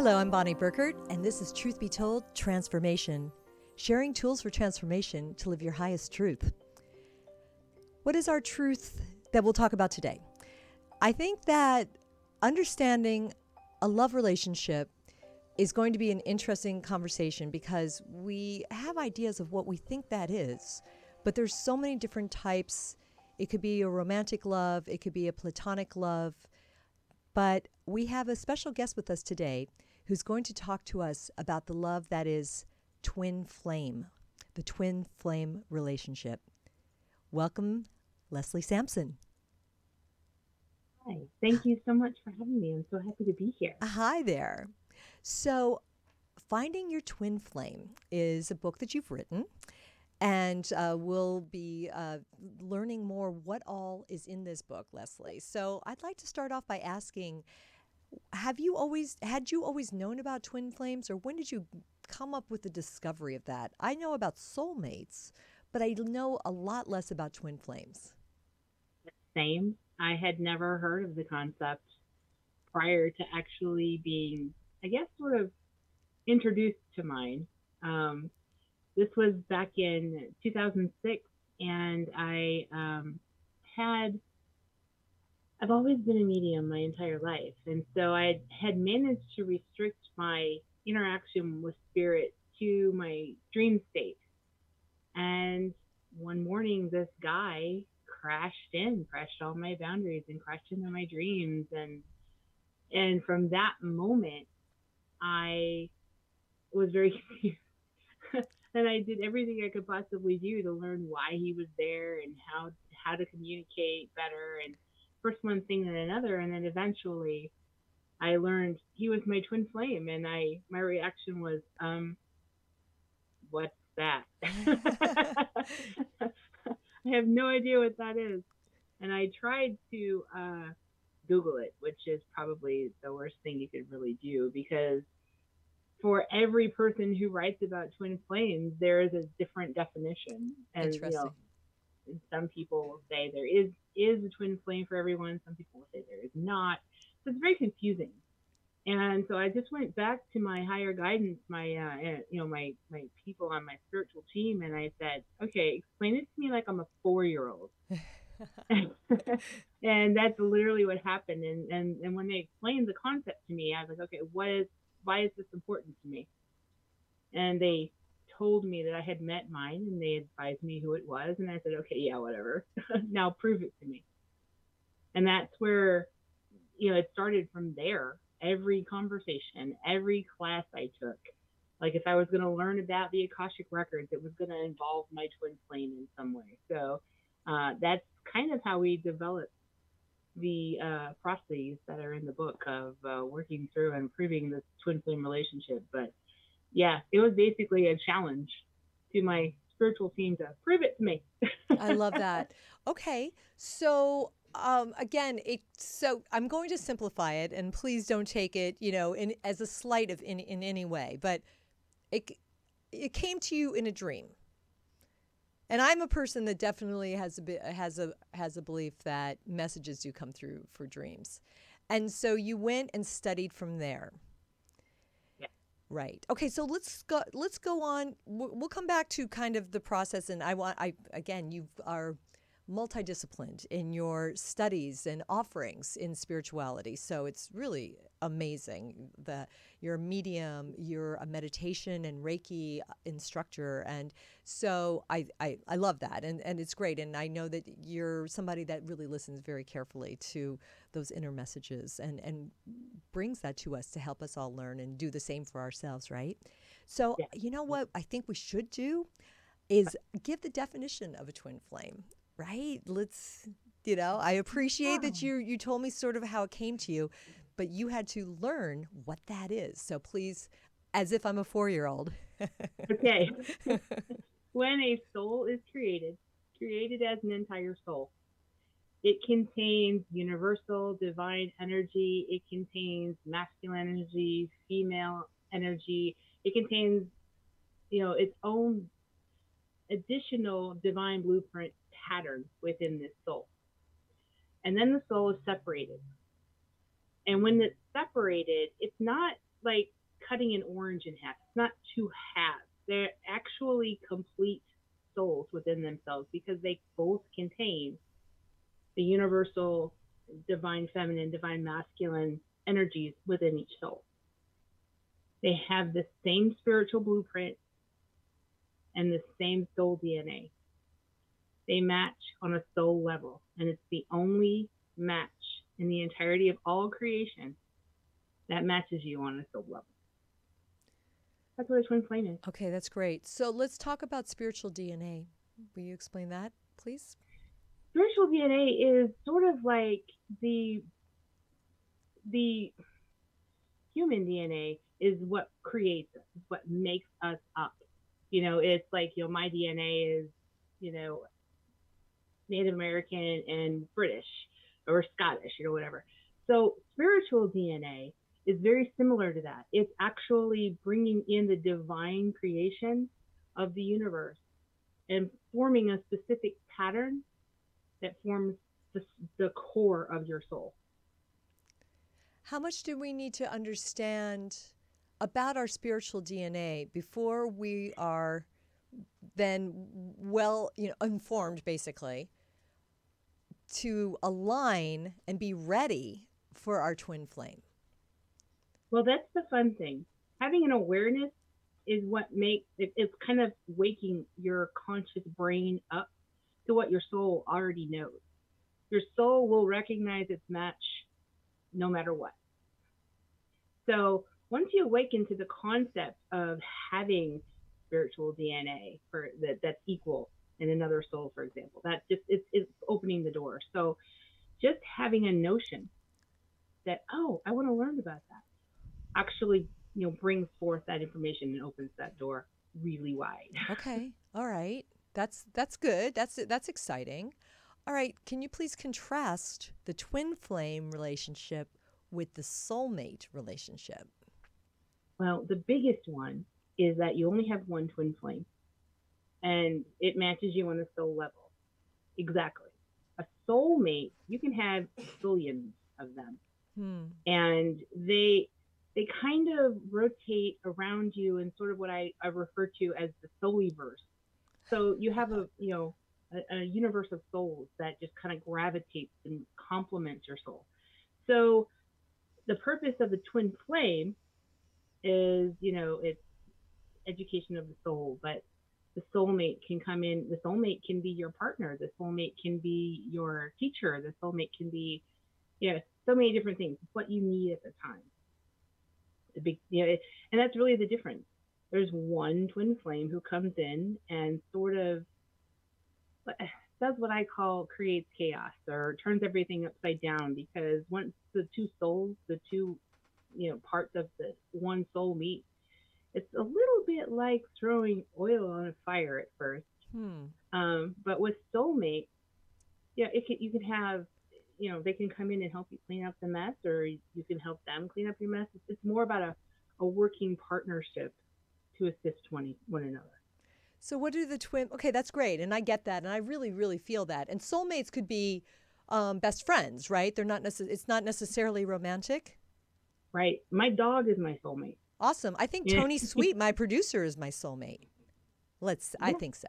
Hello, I'm Bonnie Burkert, and this is Truth Be Told Transformation, sharing tools for transformation to live your highest truth. What is our truth that we'll talk about today? I think that understanding a love relationship is going to be an interesting conversation because we have ideas of what we think that is, but there's so many different types. It could be a romantic love, it could be a platonic love, but we have a special guest with us today who's going to talk to us about the love that is twin flame, the twin flame relationship. Welcome, Leslie Sampson. Hi, thank you so much for having me. I'm so happy to be here. Hi there. So, Finding Your Twin Flame is a book that you've written, and we'll be learning more what all is in this book, Leslie. So, I'd like to start off by asking, had you always known about twin flames, or when did you come up with the discovery of that? I know about soulmates, but I know a lot less about twin flames. Same. I had never heard of the concept prior to actually being, I guess, sort of introduced to mine. Um, this was back in 2006, and I've always been a medium my entire life. And so I had managed to restrict my interaction with spirit to my dream state. And one morning, this guy crashed all my boundaries and crashed into my dreams. And from that moment, I was very confused. And I did everything I could possibly do to learn why he was there and how to communicate better. And first one thing and another, and then eventually I learned he was my twin flame, and my reaction was, what's that? I have no idea what that is. And I tried to Google it, which is probably the worst thing you could really do, because for every person who writes about twin flames, there is a different definition. And, Interesting. some people will say there is a twin flame for everyone. Some people will say there is not. So it's very confusing. And so I just went back to my higher guidance, my people on my spiritual team, and I said, okay, explain it to me like I'm a 4-year-old. And that's literally what happened. And when they explained the concept to me, I was like, okay, why is this important to me? And they told me that I had met mine, and they advised me who it was, and I said, okay, yeah, whatever. Now prove it to me. And that's where, it started from there. Every conversation, every class I took, like if I was going to learn about the Akashic Records, it was going to involve my twin flame in some way. So that's kind of how we developed the processes that are in the book of working through and improving this twin flame relationship. But yeah, it was basically a challenge to my spiritual team to prove it to me. I love that. Okay, so again, so I'm going to simplify it, and please don't take it, as a slight in any way. But it it came to you in a dream, and I'm a person that definitely has a belief that messages do come through for dreams, and so you went and studied from there. Yeah. Right. Okay. So let's go on. We'll come back to kind of the process, and I again, you are multidisciplined in your studies and offerings in spirituality. So it's really amazing that you're a medium, you're a meditation and Reiki instructor, and so I love that, and it's great. And I know that you're somebody that really listens very carefully to those inner messages and brings that to us to help us all learn and do the same for ourselves, right? So, Yeah. you know what I think we should do is give the definition of a twin flame, right? I appreciate that you told me sort of how it came to you, but you had to learn what that is. So please, as if I'm a 4-year-old. Okay. When a soul is created as an entire soul, it contains universal divine energy. It contains masculine energy, female energy. It contains, its own additional divine blueprint pattern within this soul. And then the soul is separated. And when it's separated, it's not like cutting an orange in half. It's not two halves. They're actually complete souls within themselves because they both contain the universal divine feminine, divine masculine energies within each soul. They have the same spiritual blueprint and the same soul DNA. They match on a soul level, and it's the only match in the entirety of all creation that matches you on a soul level. That's what a twin flame is. Okay, that's great. So let's talk about spiritual DNA. Will you explain that, please? Spiritual DNA is sort of like the human DNA is what creates us, what makes us up. It's like, my DNA is, Native American and British or Scottish, whatever. So spiritual DNA is very similar to that. It's actually bringing in the divine creation of the universe and forming a specific pattern that forms the core of your soul. How much do we need to understand about our spiritual DNA before we are then informed, basically, to align and be ready for our twin flame? Well, that's the fun thing. Having an awareness is what makes it's kind of waking your conscious brain up to what your soul already knows. Your soul will recognize its match no matter what. So once you awaken to the concept of having spiritual DNA that's equal in another soul, for example, that just it's opening the door. So just having a notion that, oh, I want to learn about that, actually, brings forth that information and opens that door really wide. Okay. All right. That's good. That's exciting. All right. Can you please contrast the twin flame relationship with the soulmate relationship? Well, the biggest one is that you only have one twin flame, and it matches you on a soul level. Exactly. A soulmate, you can have billions of them, and they kind of rotate around you in sort of what I refer to as the souliverse. So you have a universe of souls that just kind of gravitates and complements your soul. So the purpose of the twin flame is, it's education of the soul, but the soulmate can come in. The soulmate can be your partner. The soulmate can be your teacher. The soulmate can be, so many different things. It's what you need at the time. The big, and that's really the difference. There's one twin flame who comes in and sort of does what I call creates chaos or turns everything upside down, because once the two souls, the two, parts of the one soul meet, it's a little bit like throwing oil on a fire at first. But with soulmate, you can have, they can come in and help you clean up the mess, or you can help them clean up your mess. It's more about a working partnership to assist one another. So what do the twin... Okay, that's great. And I get that. And I really, really feel that. And soulmates could be best friends, right? They're not it's not necessarily romantic. Right. My dog is my soulmate. Awesome. I think Tony Sweet, my producer, is my soulmate. I think so.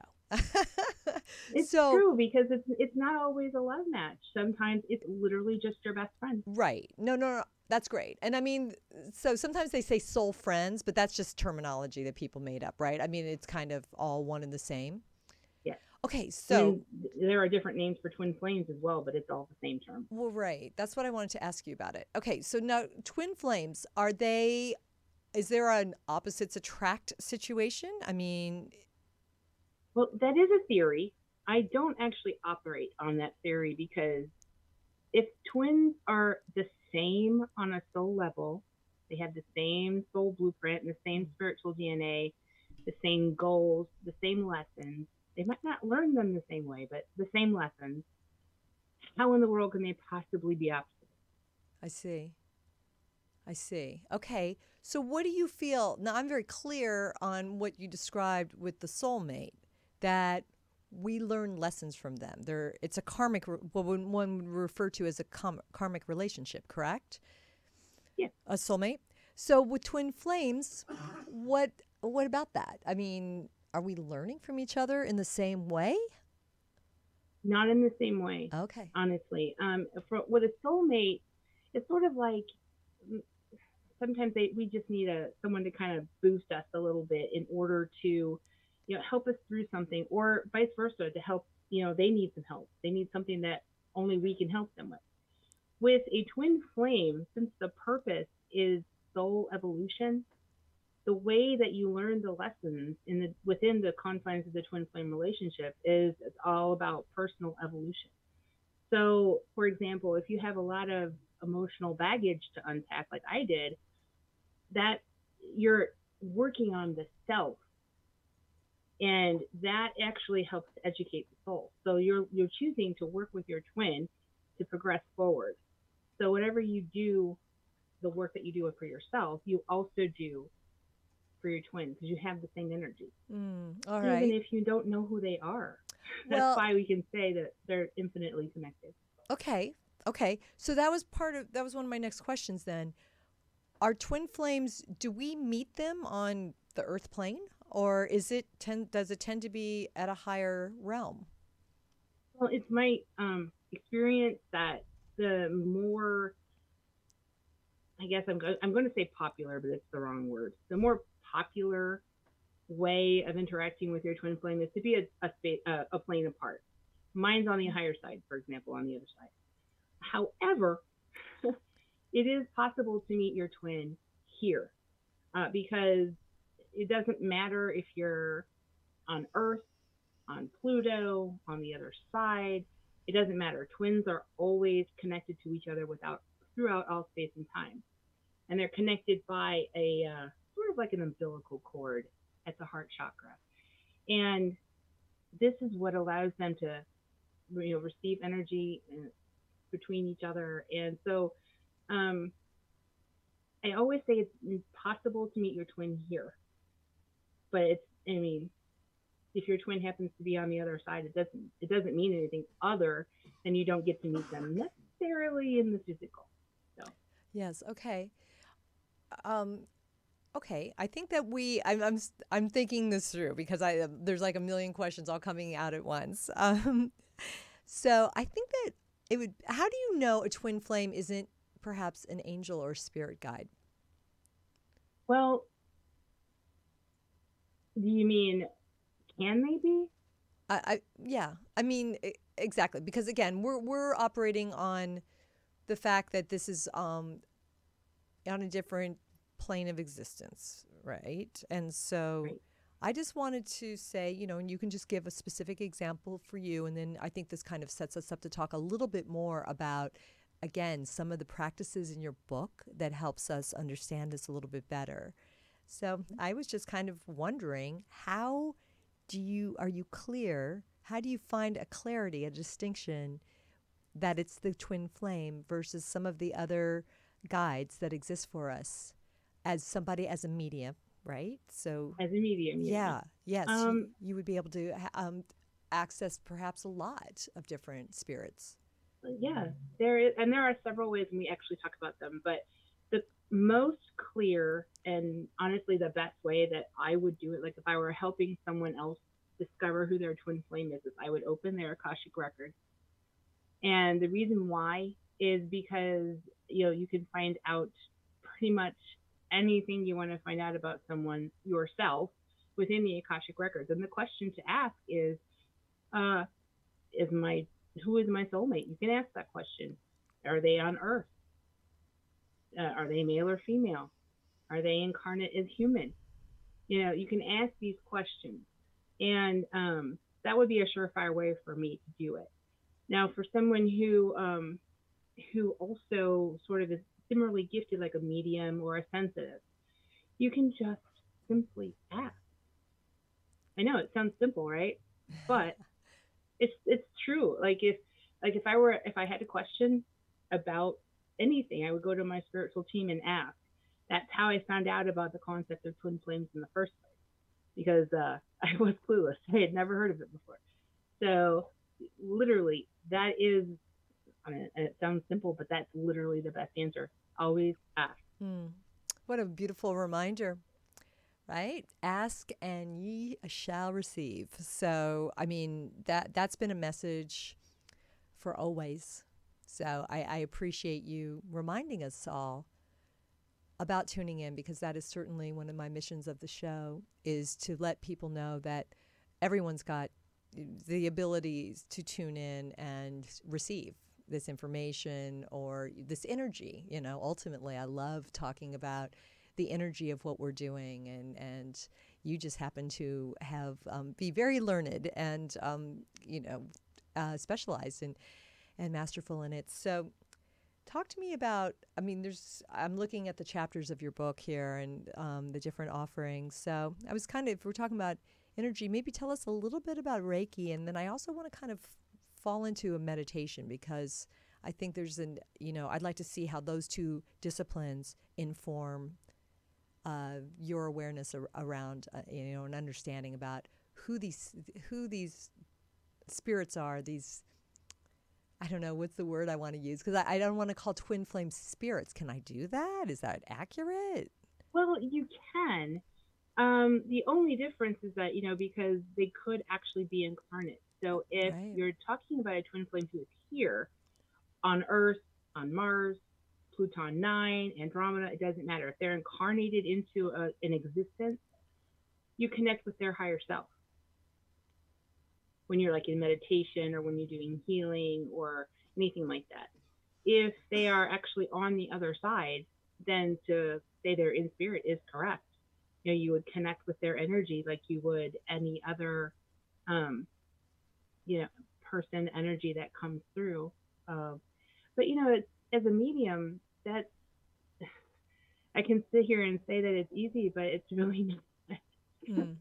It's true, because it's not always a love match. Sometimes it's literally just your best friend. Right. No. That's great. And I mean, so sometimes they say soul friends, but that's just terminology that people made up, right? I mean, it's kind of all one and the same. Yeah. Okay, so... there are different names for twin flames as well, but it's all the same term. Well, right. That's what I wanted to ask you about it. Okay, so now twin flames, is there an opposites attract situation? I mean... Well, that is a theory. I don't actually operate on that theory, because if twins are the same on a soul level, they have the same soul blueprint and the same spiritual DNA, the same goals, the same lessons. They might not learn them the same way, but the same lessons. How in the world can they possibly be opposites? I see. Okay. So what do you feel? Now, I'm very clear on what you described with the soulmate, that we learn lessons from them. It's a karmic, what one would refer to as a karmic relationship, correct? Yeah. A soulmate. So with twin flames, what about that? I mean, are we learning from each other in the same way? Not in the same way, Okay. honestly. With a soulmate, it's sort of like mm, sometimes we just need someone to kind of boost us a little bit in order to, help us through something, or vice versa, to help. They need some help. They need something that only we can help them with. With a twin flame, since the purpose is soul evolution, the way that you learn the lessons within the confines of the twin flame relationship is it's all about personal evolution. So, for example, if you have a lot of emotional baggage to unpack, like I did, that you're working on the self, and that actually helps to educate the soul. So you're choosing to work with your twin to progress forward. So whatever you do, the work that you do for yourself, you also do for your twin, because you have the same energy, All even right. if you don't know who they are. That's Well, why we can say that they're infinitely connected. okay. Okay. So that was one of my next questions then. Are twin flames, do we meet them on the earth plane, or does it tend to be at a higher realm? Well, it's my experience that the more, I guess I'm going to say popular, but it's the wrong word. The more popular way of interacting with your twin flame is to be a plane apart. Mine's on the higher side, for example, on the other side. However, it is possible to meet your twin here, because it doesn't matter if you're on Earth, on Pluto, on the other side. It doesn't matter. Twins are always connected to each other throughout all space and time, and they're connected by a sort of like an umbilical cord at the heart chakra. And this is what allows them to, receive energy between each other. And so, um, I always say it's possible to meet your twin here, but I mean, if your twin happens to be on the other side, it doesn't mean anything other than you don't get to meet them necessarily in the physical. So Yes. Okay. Um, okay. I think that I'm thinking this through because there's like a million questions all coming out at once. So I think that it would. How do you know a twin flame isn't perhaps an angel or spirit guide? well, do you mean, can they be? Yeah. I mean, exactly, because again, we're operating on the fact that this is on a different plane of existence, right? And so Right. I just wanted to say, and you can just give a specific example for you. And then I think this kind of sets us up to talk a little bit more about, again, some of the practices in your book that helps us understand this a little bit better. So I was just kind of wondering, are you clear? How do you find a clarity, a distinction that it's the twin flame versus some of the other guides that exist for us as a medium, right? So, As a medium, yeah. yeah, yes, Um, you would be able to access perhaps a lot of different spirits. yeah, there are several ways, and we actually talk about them. But the most clear and honestly the best way that I would do it, like if I were helping someone else discover who their twin flame is I would open their Akashic Records. And the reason why is because you can find out pretty much anything you want to find out about someone yourself within the Akashic Records. And the question to ask uh, is my who is my soulmate? You can ask that question. Are they on Earth? Are they male or female? Are they incarnate as human? You can ask these questions, and that would be a surefire way for me to do it. Now, for someone who also sort of is similarly gifted, like a medium or a sensitive, you can just simply ask. I know it sounds simple, right? But it's true. If I had a question about anything, I would go to my spiritual team and ask. That's how I found out about the concept of twin flames in the first place, because I was clueless. I had never heard of it before. So literally, that is. I mean, it sounds simple, but that's literally the best answer. Always ask. Hmm. What a beautiful reminder, right? Ask and ye shall receive. So, I mean, that's been a message for always. So I appreciate you reminding us all about tuning in, because that is certainly one of my missions of the show, is to let people know that everyone's got the abilities to tune in and receive this information or this energy. You know, ultimately, I love talking about the energy of what we're doing, and you just happen to have be very learned and specialized and masterful in it. So talk to me about, I mean, I'm looking at the chapters of your book here and the different offerings. So I was kind of, if we're talking about energy, maybe tell us a little bit about Reiki. And then I also want to kind of fall into a meditation, because I think there's I'd like to see how those two disciplines inform your awareness around, an understanding about who these spirits are, these, I don't know what's the word I want to use, because I don't want to call twin flame spirits. Can I do that? Is that accurate? Well, you can. The only difference is that, because they could actually be incarnate. So if Right. you're talking about a twin flame who is here on Earth, on Mars, Pluton 9, Andromeda, it doesn't matter. If they're incarnated into an existence, you connect with their higher self when you're like in meditation or when you're doing healing or anything like that. If they are actually on the other side, then to say they're in spirit is correct. You would connect with their energy like you would any other, um, person energy that comes through. But as a medium, that I can sit here and say that it's easy, but it's really not. Mm.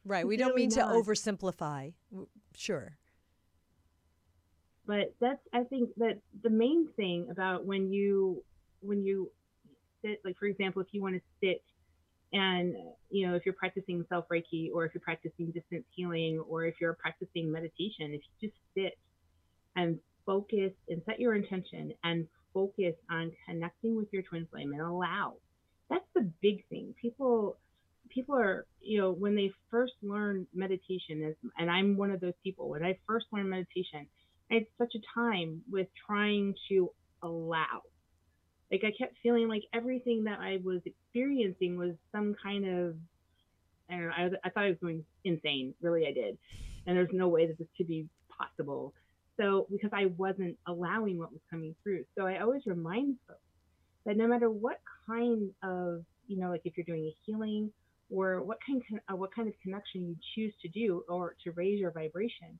Right. We It's don't really mean to not. oversimplify. Sure. But I think that the main thing about when you sit, like for example, if you want to sit and if you're practicing self Reiki, or if you're practicing distance healing, or if you're practicing meditation, if you just sit and focus and set your intention and focus on connecting with your twin flame and allow. That's the big thing. People are, when they first learn meditation, and I'm one of those people, when I first learned meditation, I had such a time with trying to allow. Like I kept feeling like everything that I was experiencing was some kind of, I don't know, I thought I was going insane. Really, I did. And there's no way that this could be possible. So, because I wasn't allowing what was coming through. So I always remind folks that no matter what kind of, like if you're doing a healing or what kind of connection you choose to do or to raise your vibration,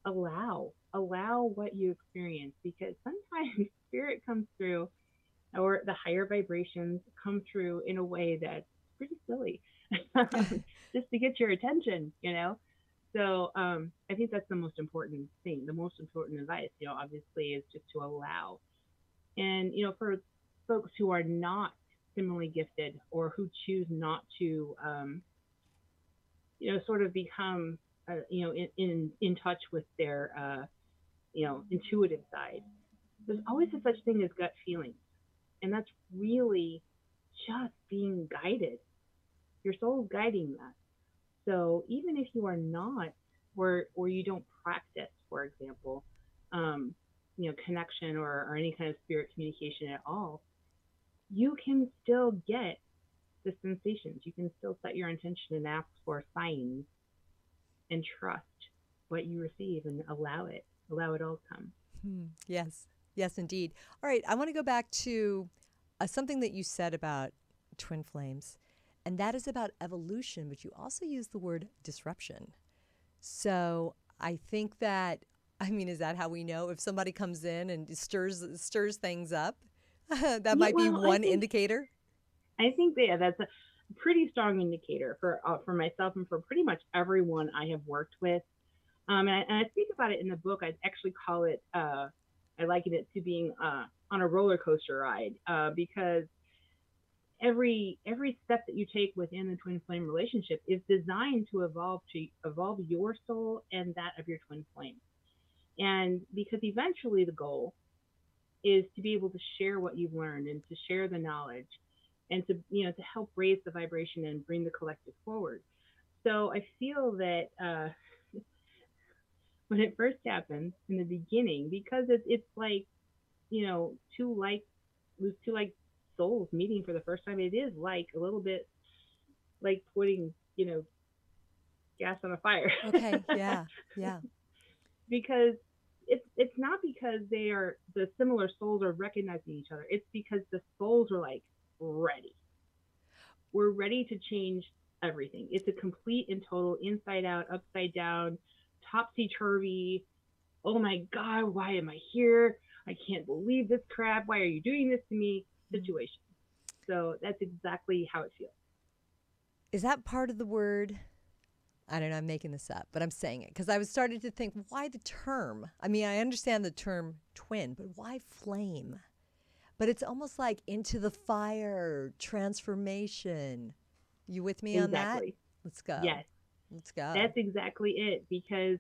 allow what you experience, because sometimes spirit comes through or the higher vibrations come through in a way that's pretty silly, just to get your attention. So I think that's the most important thing. The most important advice, obviously, is just to allow. And for folks who are not similarly gifted, or who choose not to, sort of become, in touch with their, intuitive side, there's always a such thing as gut feelings. And that's really just being guided. Your soul is guiding that. So even if you are not, or you don't practice, for example, connection or any kind of spirit communication at all, you can still get the sensations. You can still set your intention and ask for signs and trust what you receive and allow it all to come. Yes. Yes, indeed. All right. I want to go back to something that you said about twin flames, and that is about evolution, but you also use the word disruption. So I think that, I mean, is that how we know if somebody comes in and stirs things up? That Yeah, might be well, one indicator. I think that's a pretty strong indicator for myself and for pretty much everyone I have worked with. And I speak about it in the book. I actually call it, I liken it to being on a roller coaster ride, because every step that you take within the twin flame relationship is designed to evolve your soul and that of your twin flame. And because eventually the goal is to be able to share what you've learned and to share the knowledge and to, you know, to help raise the vibration and bring the collective forward. So I feel that when it first happens in the beginning, because it's like, you know, two like souls meeting for the first time, it is like a little bit like putting, you know, gas on a fire. Okay. Yeah. Yeah. Because it's not because the similar souls are recognizing each other. It's because the souls are like ready. We're ready to change everything. It's a complete and total inside out, upside down, topsy turvy. Oh my God, why am I here? I can't believe this crap. Why are you doing this to me? Situation. So that's exactly how it feels. Is that part of the word? I don't know, I'm making this up, but I'm saying it because I was starting to think, why the term? I mean, I understand the term twin, but why flame? But it's almost like into the fire, transformation. You with me on that? Exactly. Let's go. Yes, Let's go. that's exactly it. Because,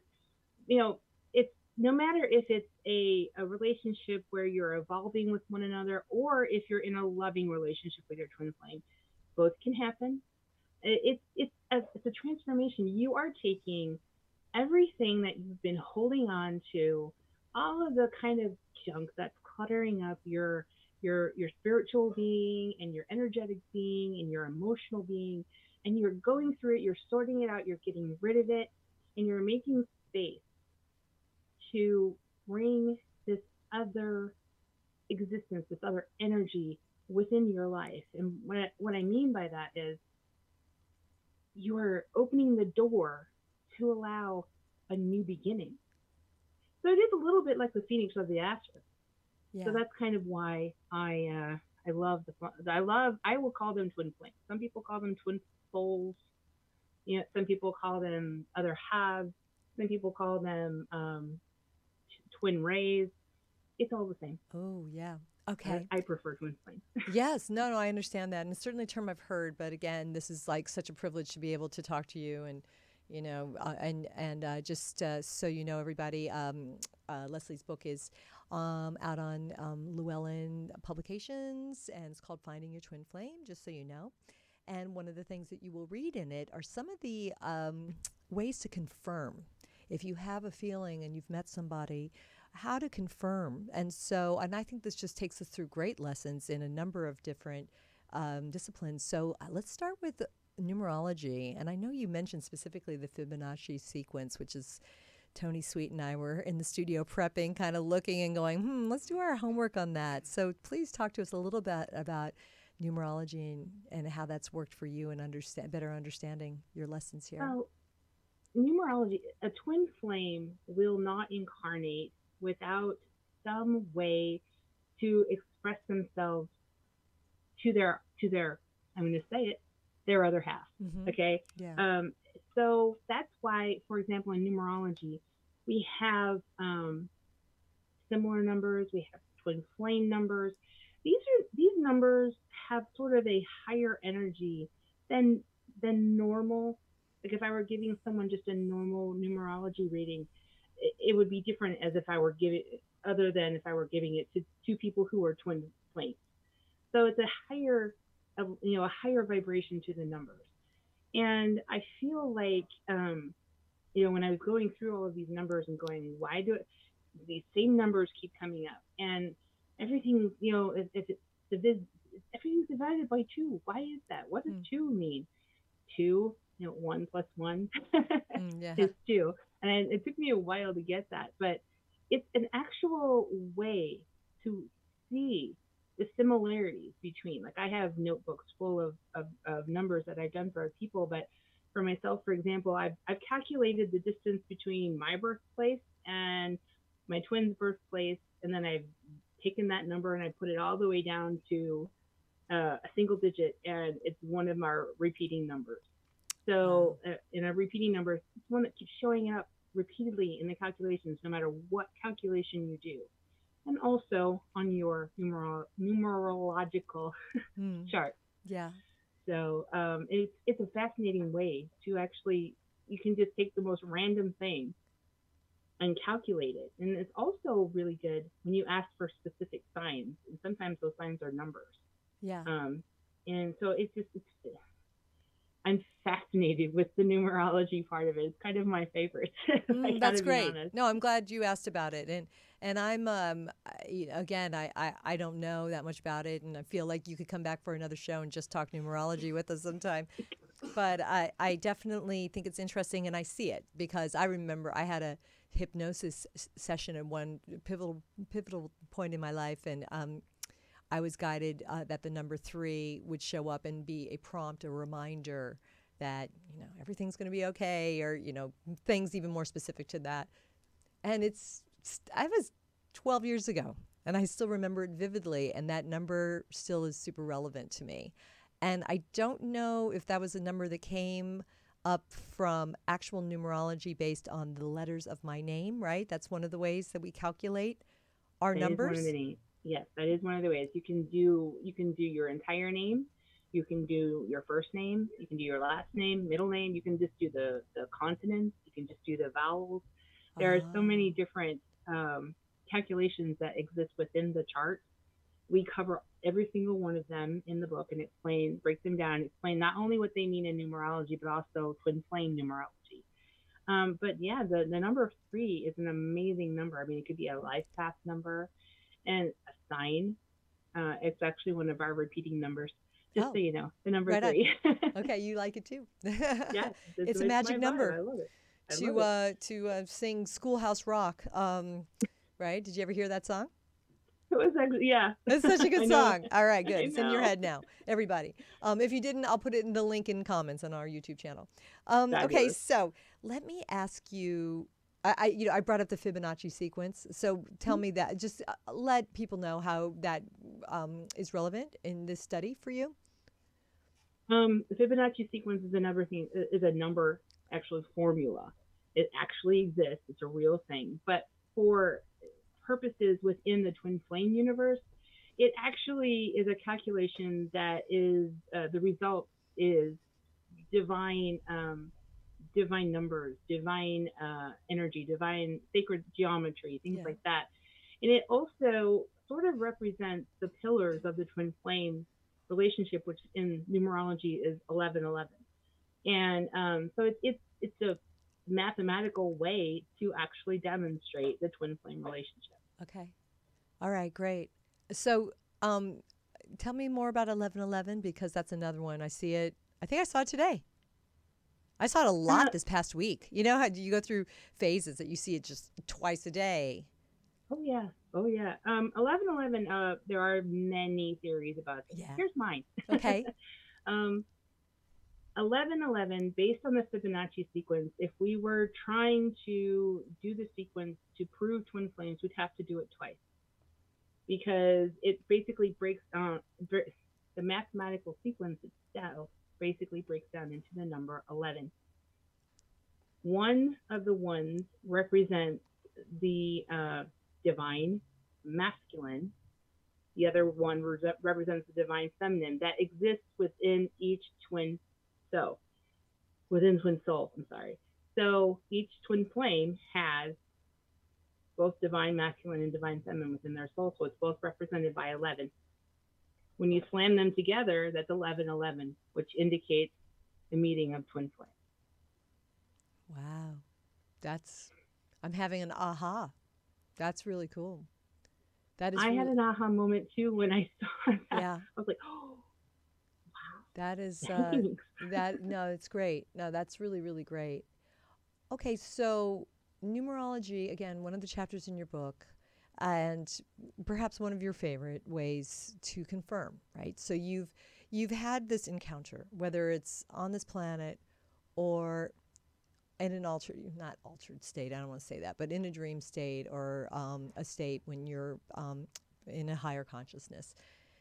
you know, it's no matter if it's a relationship where you're evolving with one another or if you're in a loving relationship with your twin flame, both can happen. It's a transformation. You are taking everything that you've been holding on to, all of the kind of junk that's cluttering up your spiritual being and your energetic being and your emotional being, and you're going through it, you're sorting it out, you're getting rid of it, and you're making space to bring this other existence, this other energy within your life. And what I mean by that is you're opening the door to allow a new beginning. So it is a little bit like the phoenix of the ashes. So Yeah. that's kind of why I love I will call them twin flames. Some people call them twin souls. You know, some people call them other halves. Some people call them twin rays. It's all the same. Oh, yeah. Okay. I prefer twin flames. Yes, no, no, I understand that, and it's certainly a term I've heard. But again, this is like such a privilege to be able to talk to you, and and just so you know, everybody, Leslie's book is out on Llewellyn Publications, and it's called Finding Your Twin Flame. Just so you know, and one of the things that you will read in it are some of the ways to confirm if you have a feeling and you've met somebody, how to confirm. And so, and I think this just takes us through great lessons in a number of different disciplines. So let's start with numerology. And I know you mentioned specifically the Fibonacci sequence, which is Tony Sweet and I were in the studio prepping, kind of looking and going, let's do our homework on that. So please talk to us a little bit about numerology and how that's worked for you and better understanding your lessons here. So numerology, a twin flame will not incarnate without some way to express themselves to their I'm going to say it, their other half. Mm-hmm. Okay. Yeah. So that's why, for example, in numerology, we have similar numbers. We have twin flame numbers. These numbers have sort of a higher energy than normal. Like if I were giving someone just a normal numerology reading, it would be different as if I were giving, other than if I were giving it to two people who are twin flames. So it's a higher vibration to the numbers. And I feel like, when I was going through all of these numbers and going, why do these same numbers keep coming up? And everything, if it's everything's divided by two. Why is that? What does two mean? Two, one plus one Yeah. is two. And it took me a while to get that, but it's an actual way to see the similarities between, like, I have notebooks full of numbers that I've done for other people, but for myself, for example, I've calculated the distance between my birthplace and my twin's birthplace, and then I've taken that number and I put it all the way down to a single digit, and it's one of our repeating numbers. So in a repeating number, it's one that keeps showing up repeatedly in the calculations, no matter what calculation you do. And also on your numerological chart. Yeah. So it's a fascinating way to actually, you can just take the most random thing and calculate it. And it's also really good when you ask for specific signs. And sometimes those signs are numbers. Yeah. And so I'm fascinated with the numerology part of it. It's kind of my favorite. I That's gotta be great. honest. No, I'm glad you asked about it. And I'm again, I don't know that much about it, and I feel like you could come back for another show and just talk numerology with us sometime. But I definitely think it's interesting, and I see it because I remember I had a hypnosis session at one pivotal point in my life, and I was guided that the number 3 would show up and be a prompt, a reminder that everything's going to be okay, or things even more specific to that. And I was 12 years ago, and I still remember it vividly, and that number still is super relevant to me. And I don't know if that was a number that came up from actual numerology based on the letters of my name, right? That's one of the ways that we calculate our That is one of the numbers. names. Yes, that is one of the ways. You can do your entire name. You can do your first name. You can do your last name, middle name. You can just do the consonants. You can just do the vowels. There are so many Oh, different calculations that exist within the chart. We cover every single one of them in the book and break them down, explain not only what they mean in numerology, but also twin flame numerology. But yeah, the number 3 is an amazing number. I mean, it could be a life path number and a sign. It's actually one of our repeating numbers. Just so oh, you know, the number right on. 3. Okay, you like it too. Yes, It's a it's my magic vibe. number I love it. I love to it. sing Schoolhouse Rock. Right? Did you ever hear that song? It was actually, yeah. It's such a I good know. song. All right, good. I It's in your know. head now, everybody. If you didn't, I'll put it in the link in comments on our YouTube channel. Okay, Fabulous. so let me ask you. I brought up the Fibonacci sequence. So tell me that. Just let people know how that is relevant in this study for you. The Fibonacci sequence is a number actually formula. It actually exists. It's a real thing. But for purposes within the twin flame universe, it actually is a calculation that is the result is divine divine numbers, divine energy, divine sacred geometry, things Yeah. like that. And it also sort of represents the pillars of the twin flame relationship, which in numerology is 1111. And so it's a mathematical way to actually demonstrate the twin flame relationship. Okay. All right. Great. So um, tell me more about 1111 because that's another one. I see it. I think I saw it today. I saw it a Uh, lot this past week. You know how you go through phases that you see it just twice a day? oh yeah, oh yeah. 1111. There are many theories about this. Yeah. Here's mine. Okay. um, 1111, based on the Fibonacci sequence, if we were trying to do the sequence to prove twin flames, we'd have to do it twice because it basically breaks down the mathematical sequence itself basically breaks down into the number 11. One of the ones represents the divine masculine. The other one represents the divine feminine that exists within each twin so within twin soul. I'm sorry. So each twin flame has both divine masculine and divine feminine within their soul. So it's both represented by 11. When you slam them together, that's 1111, which indicates the meeting of twin flames. Wow. That's, I'm having an aha. That's really cool. That is I had really, an aha moment too when I saw that. yeah, I was like, oh, that is, thanks. no, it's great. No, that's really, really great. Okay, so numerology, again, one of the chapters in your book, and perhaps one of your favorite ways to confirm, right? So you've had this encounter, whether it's on this planet or in an altered, not altered state, I don't want to say that, but in a dream state or a state when you're in a higher consciousness.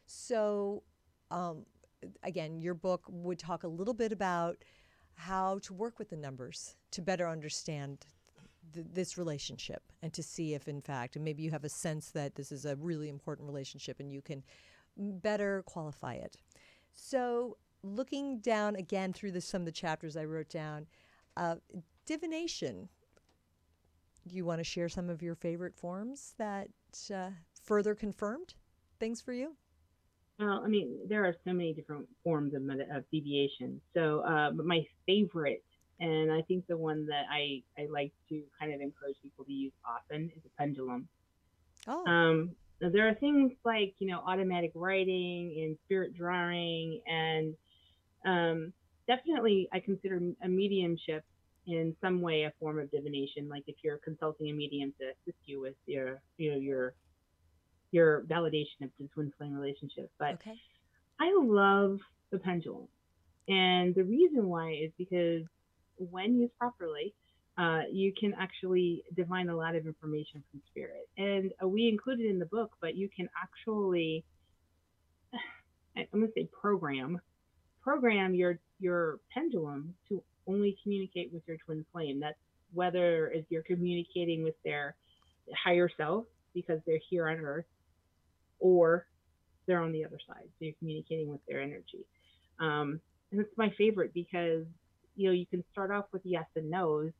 So, um, again, your book would talk a little bit about how to work with the numbers to better understand this relationship and to see if, in fact, and maybe you have a sense that this is a really important relationship and you can better qualify it. So, looking down again through some of the chapters I wrote down, uh, divination. Do you want to share some of your favorite forms that further confirmed things for you? Well, I mean, there are so many different forms of deviation. So, but my favorite, and I think the one that I like to kind of encourage people to use often, is a pendulum. Oh, Um, there are things like, automatic writing and spirit drawing, and um, definitely I consider a mediumship in some way a form of divination. Like if you're consulting a medium to assist you with your validation of the twin flame relationship. But okay. I love the pendulum. And the reason why is because when used properly, you can actually divine a lot of information from spirit. And we include it in the book, but you can actually, I'm going to say program your pendulum to only communicate with your twin flame. That's whether if you're communicating with their higher self because they're here on earth, or they're on the other side. So you're communicating with their energy. And it's my favorite because you can start off with yes and no's,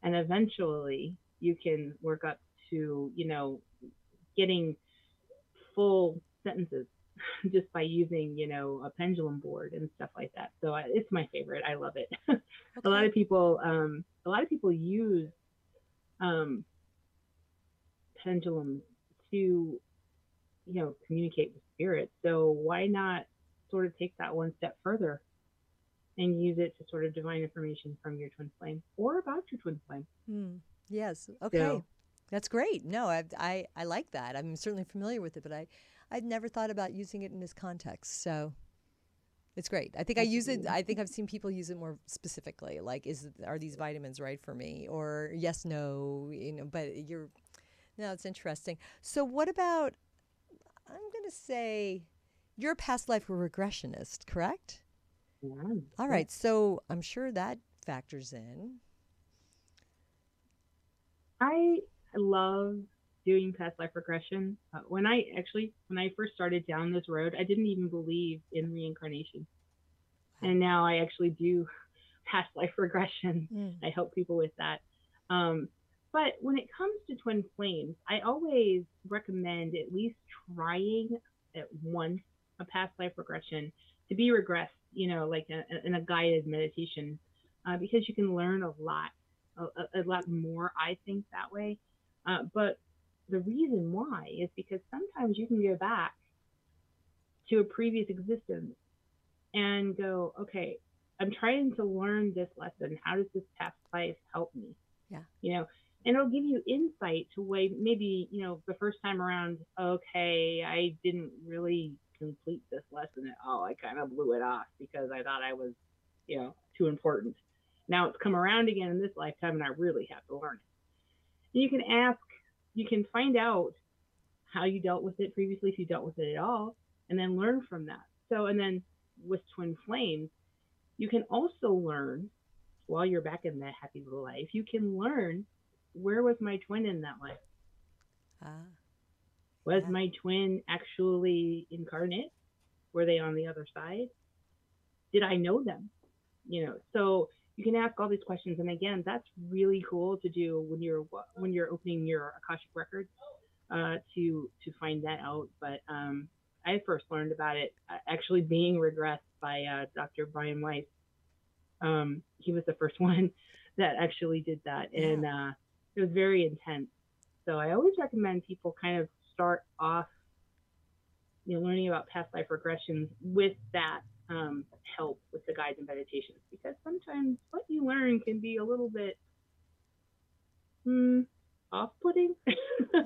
and eventually you can work up to getting full sentences just by using a pendulum board and stuff like that. So it's my favorite. I love it. a lot Okay. of people a lot of people use um, pendulums to communicate with spirit. So why not sort of take that one step further and use it to sort of divine information from your twin flame or about your twin flame? Hmm. Yes. Okay. So That's great. No, I like that. I'm certainly familiar with it, but I'd never thought about using it in this context. So it's great. I think I use it. absolutely. I think I've seen people use it more specifically, like, are these vitamins right for me, or yes, no, But no, it's interesting. So what about? I'm going to say, you're a past life regressionist, correct? Yeah, All yeah. right. So I'm sure that factors in. I love doing past life regression. When I first started down this road, I didn't even believe in reincarnation, Wow. and now I actually do past life regression. Mm. I help people with that. Um, but when it comes to twin flames, I always recommend at least trying at once a past life regression to be regressed, like in a guided meditation, because you can learn a lot more, I think, that way. But the reason why is because sometimes you can go back to a previous existence and go, okay, I'm trying to learn this lesson. How does this past life help me? Yeah. You know, and it'll give you insight to way maybe, the first time around, okay, I didn't really complete this lesson at all. I kind of blew it off because I thought I was, too important. Now it's come around again in this lifetime and I really have to learn it. And you can find out how you dealt with it previously, if you dealt with it at all, and then learn from that. So, and then with twin flames, you can also learn while you're back in that happy little life, you can learn, where was my twin in that life? Ah. Was Yeah. my twin actually incarnate? Were they on the other side? Did I know them? So you can ask all these questions, and again, that's really cool to do when you're opening your Akashic records, to find that out. But I first learned about it actually being regressed by Dr. Brian Weiss. He was the first one that actually did that, Yeah. and it was very intense. So I always recommend people kind of start off, learning about past life regressions with that help with the guides and meditations, because sometimes what you learn can be a little bit hmm, off-putting.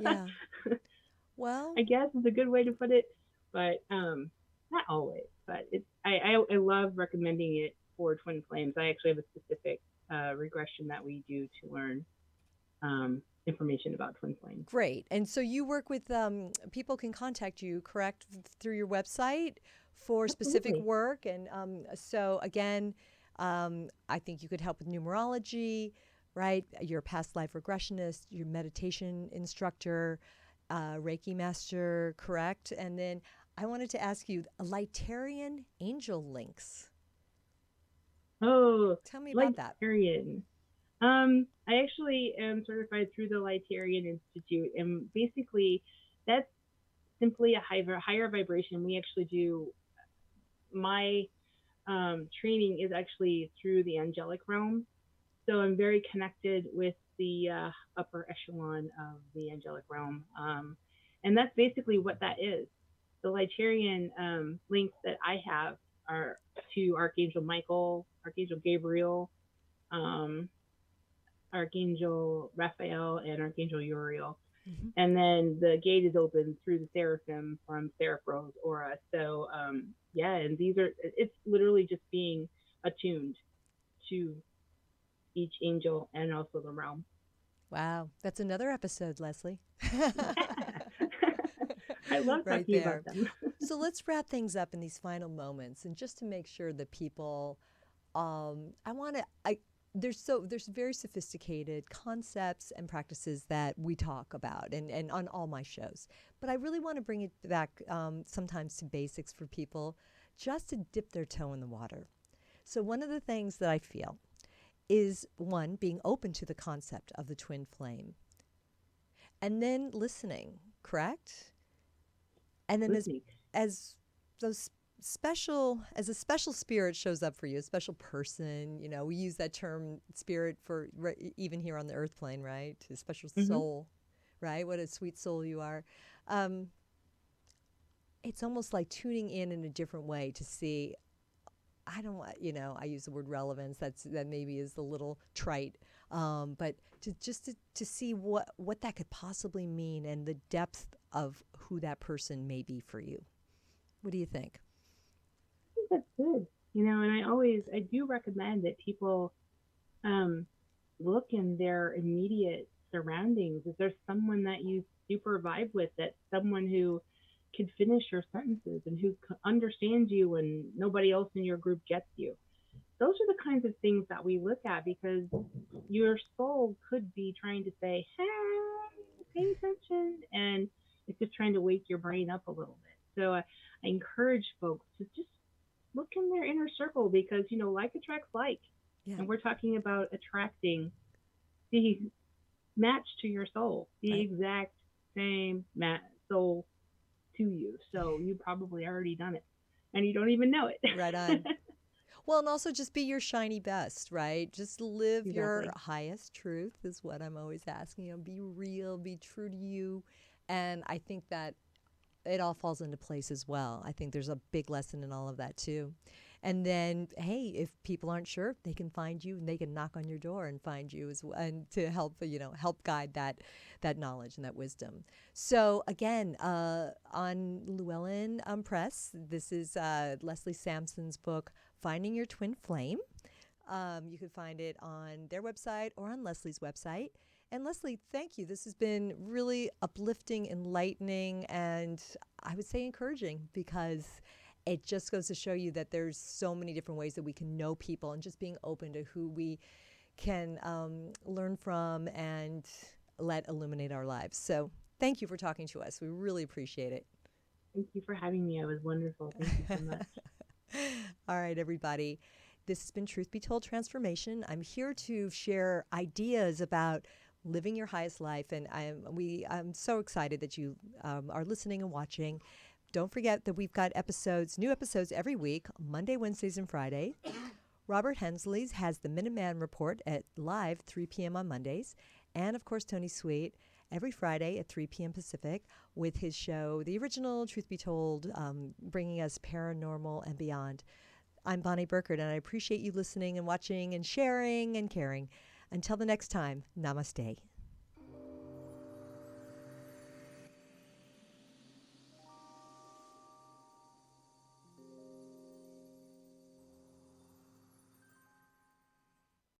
Yeah. Well, I guess is a good way to put it, but not always. But I love recommending it for twin flames. I actually have a specific regression that we do to learn information about twin flames. great. And so you work with people can contact you, correct, through your website for specific Absolutely. work. And so again, I think you could help with numerology, right? You're a past life regressionist, you're a meditation instructor, Reiki master, correct? And then I wanted to ask you, Lightarian angel links. Oh, Tell me about that. Liberian. I actually am certified through the Lightarian Institute, and basically, that's simply a higher vibration. We actually do my training is actually through the angelic realm. So I'm very connected with the upper echelon of the angelic realm. And that's basically what that is. The Ligerian links that I have are to Archangel Michael, Archangel Gabriel, um, Archangel Raphael, and Archangel Uriel. Mm-hmm. And then the gate is open through the seraphim from Seraph Rose aura. So yeah, and it's literally just being attuned to each angel and also the realm. Wow, that's another episode, Leslie. I love Right talking there. about them. So let's wrap things up in these final moments, and just to make sure that people, I want to, there's very sophisticated concepts and practices that we talk about, and on all my shows. But I really want to bring it back sometimes to basics for people, just to dip their toe in the water. So one of the things that I feel is, one, being open to the concept of the twin flame, and then listening, correct? And then as those as a special spirit shows up for you, a special person, we use that term spirit for even here on the earth plane, right? A special soul, right? What a sweet soul you are. It's almost like tuning in a different way to see. I don't want, I use the word relevance. That maybe is a little trite, but to see what that could possibly mean, and the depth of who that person may be for you. What do you think? I think that's good. And I do recommend that people look in their immediate surroundings. If there's someone that you super vibe with, that's someone who could finish your sentences and who understands you when nobody else in your group gets you. Those are the kinds of things that we look at, because your soul could be trying to say, hey, pay attention. And it's just trying to wake your brain up a little bit. So I encourage folks to just look in their inner circle, because, like attracts like. Yeah. And we're talking about attracting the match to your soul, the exact same soul to you. So you probably already done it and you don't even know it. Right on. Well, and also just be your shiny best, right? Just live your highest truth is what I'm always asking. Be real, be true to you. And I think that it all falls into place as well. I think there's a big lesson in all of that too. And then, hey, if people aren't sure, they can find you and they can knock on your door and find you as well, and to help, help guide that knowledge and that wisdom. So again, on Llewellyn Press, this is Leslie Sampson's book, Finding Your Twin Flame. You can find it on their website or on Leslie's website. And Leslie, thank you. This has been really uplifting, enlightening, and I would say encouraging, because it just goes to show you that there's so many different ways that we can know people, and just being open to who we can learn from and let illuminate our lives. So thank you for talking to us. We really appreciate it. Thank you for having me. It was wonderful. Thank you so much. All right, everybody. This has been Truth Be Told Transformation. I'm here to share ideas about living your highest life, and I'm so excited that you are listening and watching. Don't forget that we've got new episodes every week, Monday, Wednesdays, and Friday. Robert Hensley's has the Minuteman Report at live 3 p.m. on Mondays, and of course Tony Sweet every Friday at 3 p.m. Pacific with his show, The Original Truth Be Told, bringing us paranormal and beyond. I'm Bonnie Burkert, and I appreciate you listening and watching and sharing and caring. Until the next time, namaste.